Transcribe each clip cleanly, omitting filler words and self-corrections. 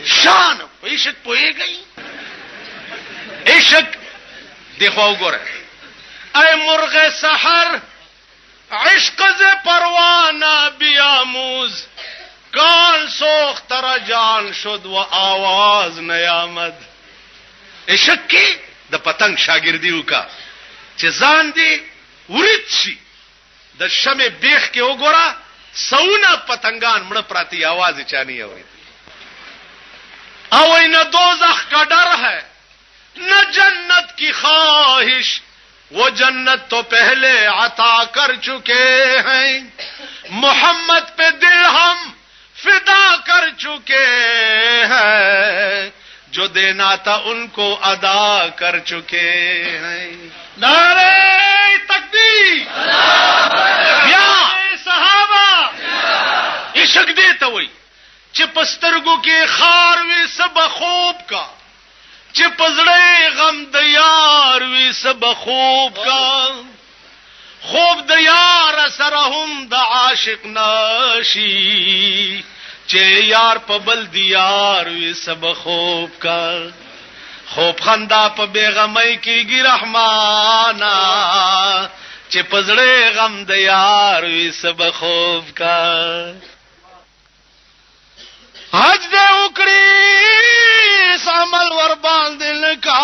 शान इश्क पोए गई इश्क देखो गोरे ऐ मुर्गे सहर इश्क से परवाना बियामूज कान सोख तरा जान शुद व आवाज नयामद इश्क की द पतंग शागिर्दियों का चिजान दी उरित शी द शमे बेख के ओगोरा सौना पतंगान मड़ प्राती आवाज चानी हुई अवै न दोज़ख का डर है न जन्नत की ख्वाहिश वो जन्नत तो पहले अता कर चुके हैं मोहम्मद पे दिल हम फिदा कर चुके हैं जो देना था उनको अदा कर चुके हैं। नारे तकबीर या सहाबा इश्क देता वही चिपस्तरगु के खारवी सब खूब का चिपजड़े गम दयार वी सब खूब का खूब दयार असरहुम द आशिक नाशी चे यार पबल दियार वी सब खूब का खूब खंदा प बेगमई की गिरहमाना चिपजड़े गम दयार वी सब खूब का हज दे उकड़ी सामल वर बांदिल का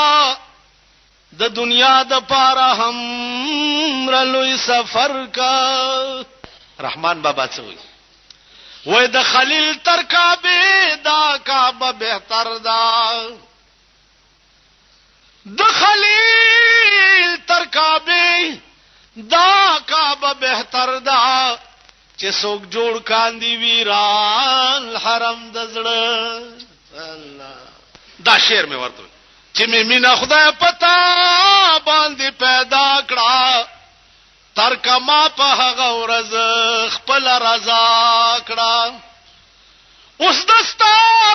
द दुनिया द पारा हम रलुई सफर का रहमान बाबा से हुई वो द खलील तर का बेदा का बेहतर दा द खलील तर का बेदा का बेहतर दा चे सोक जोड़ कांदी वीरान हरम दजड़ दा शेर में वर्त चिमी मीना खुदा पता बांधी पैदा कड़ा तरकमा पह गौरज खपल रजा कड़ा उस दस्ता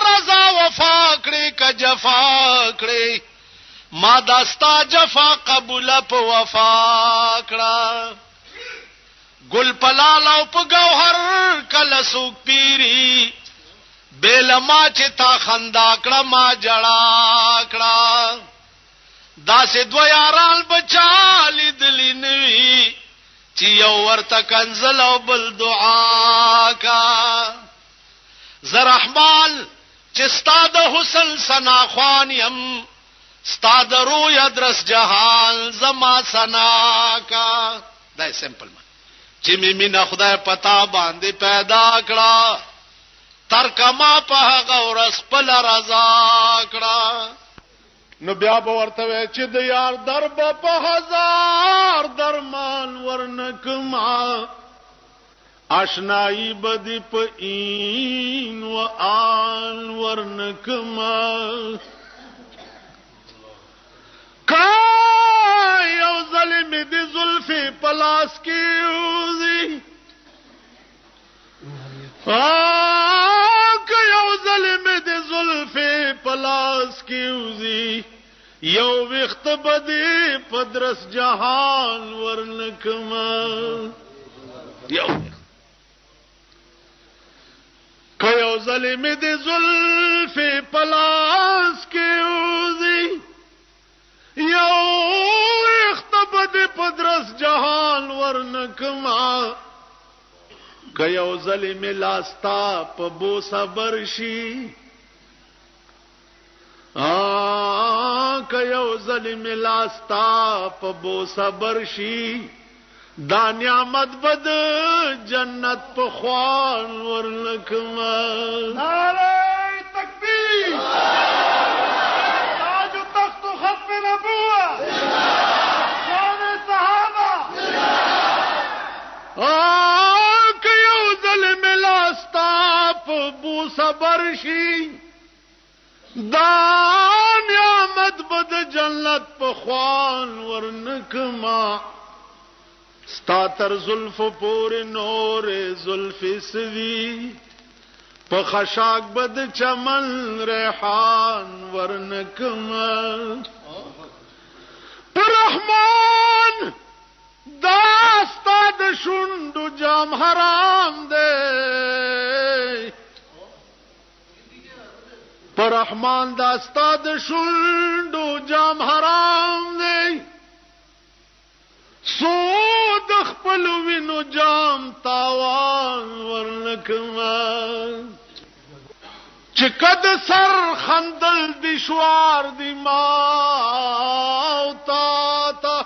रजा वफाकड़े का जफाकड़े मां दस्ता जफा कबूलप वफाकड़ा गुल पलाला उप गौहर कलसुक पीरी बेलमा चिता खंदाकड़ा मा जड़ाकड़ा दासे द्वयाराल बचाली दिली नवी चियो वर्त कंजल बल दुआ का जरहमाल चिस्ताद हुसन सना ख्वानियम स्ताद रूय द्रस जहान जमा सना का दै सिंपल में चिमी मीना खुदा पता बांधे पैदा कड़ा तरकमा पह गौरस पल रजा कड़ा न ब्या बवर्तवे चिद यार दरब हजार दरमान वर्णक मा आशनाई बदीप इन व आन वर्णक मा यौ ज़लिम दी जुल्फी पलास की उजी यौ ज़लिम दी जुल्फी पलास की उजी यौ विख्त बदी पदरस जहान वर्णक यौ ज़लिम दी जुल्फी पलास की उजी यौ इख्तबद पदरस जहान वर्णकमा कयो जली मिलास्ता पबोसा बरशी कयो जली मिलास्ता पबोसा बरशी दान्यामत बद जन्नत पख्वान वर्णकमा नारे तकबीर सबरशी दान्यामत बद जन्नत पख्वान वर्णकमा स्तातर जुल्फ पूरे नोरे जुल्फी सवी पखशाक बद चमन रेहान वर्णकमा रहमान दास्ताद शुंडु जाम हराम दे رحمان دا استاد شونډو جام حرام دی سود خپل وینو جام تاوان ورنکما چې کد سر خندل دشوار دی ما تا تا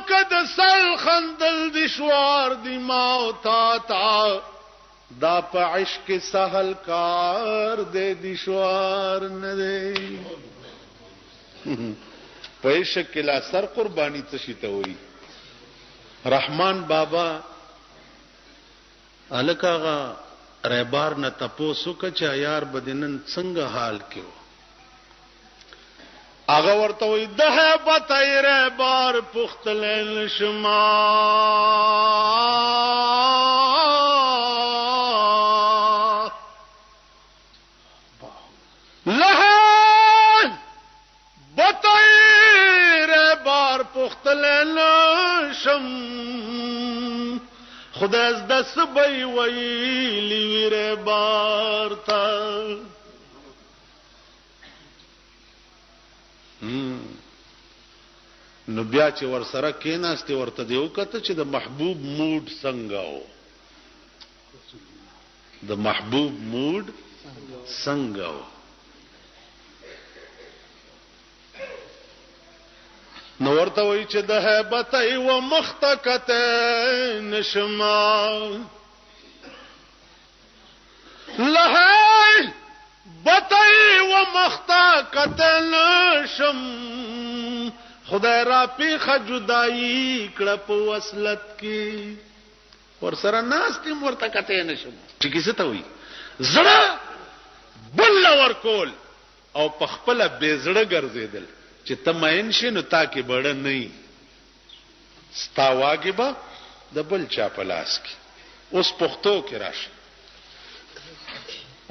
کد سر خندل دشوار دی ما تا تا دا په عشق سهل کار دے دشوار نه دی په عشق لا سر قربانی تشی ته وای رحمان بابا الکاغا ریبار نه تپوسو کچا یار بدنن څنګه حال کېو هغه ورته وای ده بتای ریبار پختل شما خدای از دست بی ویلی ویر بارتا نو بیا چې ور سره کېناستې ورته دیو کته چې د محبوب موډ څنګه و د محبوب موډ څنګه و نو ورته وای چې د هیبت او مختکت نشما لهی بتای و مختکت نشم خدای را پیخه جدائی کړه په وصلت کې ور سره ناستم ورته کته نشم چې کیسه ته وای زړه بل ور کول او په خپل بے زړه ګرځیدل چې تماین شي نو تا کې بڑا نه ستا واجبہ د بل چا پلاس کې اوس پختو کې راشه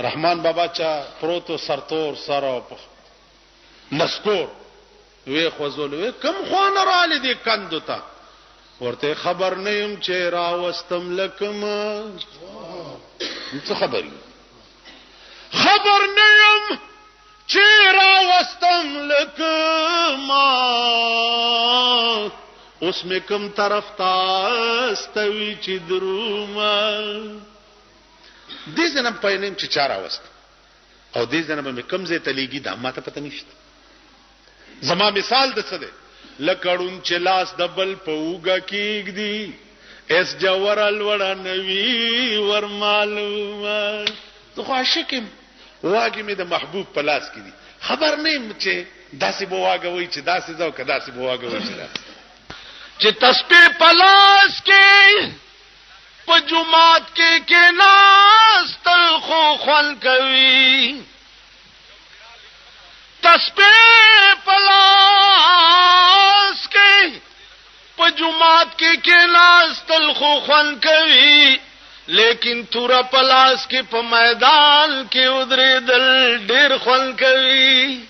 رحمان بابا چا پروتو سرتور سره نسکور وی خوزول وی کم خوان را لیدی کندو تا ورته خبر نیم چې راوستم لکم څه خبري خبر نیم چیرا وستم لکما اس میں کم طرف تاستوی چی دروما دی زنم پاینیم چی چارا وست او دی زنم میں کم زیتا لیگی دا ما تا پتا نیشت زما مثال د څه دی لکړون چې لاس دبل پوګه کېګ دی اس جوړل وړا نوی ور معلومه تو عاشقم واګي می د محبوب پلاس کې دي خبر نه چې داسې بواګوي چې داسې ځو که داسې بواګوي چې تسبیح پلاس کې په جمعات کې ناس تل خو خون کوي تسبیح پلاس کې په جمعات کې ناس تل خو خون کوي لیکن تورا پلاس کې په میدان کې ودرې دل ډېر خون کوي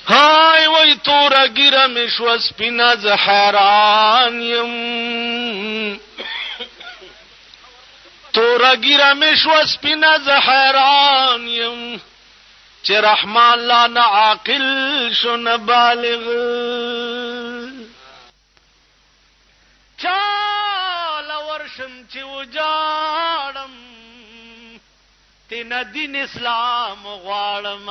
هاي وای تورا ګیره مې شو سپینا ز حیران یم تورا ګیره مې شو سپینا ز حیران یم چې رحمان لا نه عاقل شو نه بالغ ورشم چې وجاړم تینا دین اسلام غواړم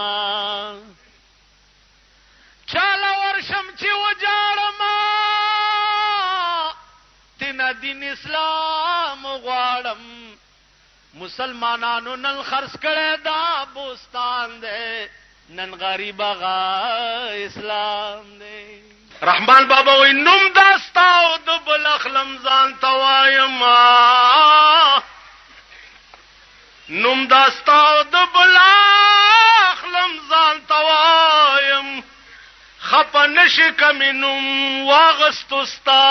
چاله ورشم چې وجاړم تینا دین اسلام غواړم مسلمانانو نن خرڅ کړه دا بوستان دے نن غریب غا اسلام دے رحمان بابا وی نم داستاو د بلخلم ځان توایم نم داستاو د بلخلم ځان توایم خپ نشی کمنم واغستستا